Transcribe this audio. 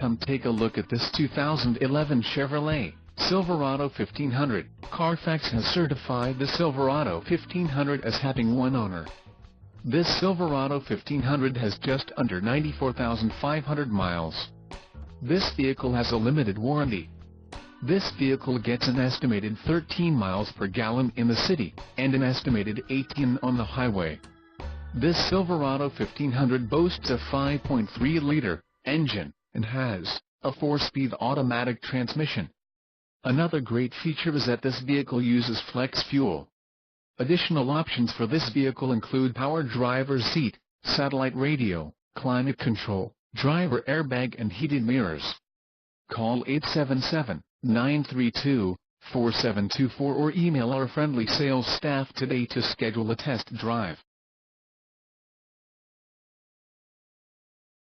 Come take a look at this 2011 Chevrolet Silverado 1500. Carfax has certified the Silverado 1500 as having one owner. This Silverado 1500 has just under 94,500 miles. This vehicle has a limited warranty. This vehicle gets an estimated 13 miles per gallon in the city, and an estimated 18 on the highway. This Silverado 1500 boasts a 5.3-liter engine, and has a 4-speed automatic transmission. Another great feature is that this vehicle uses flex fuel. Additional options for this vehicle include power driver's seat, satellite radio, climate control, driver airbag and heated mirrors. Call 877-932-4724 or email our friendly sales staff today to schedule a test drive.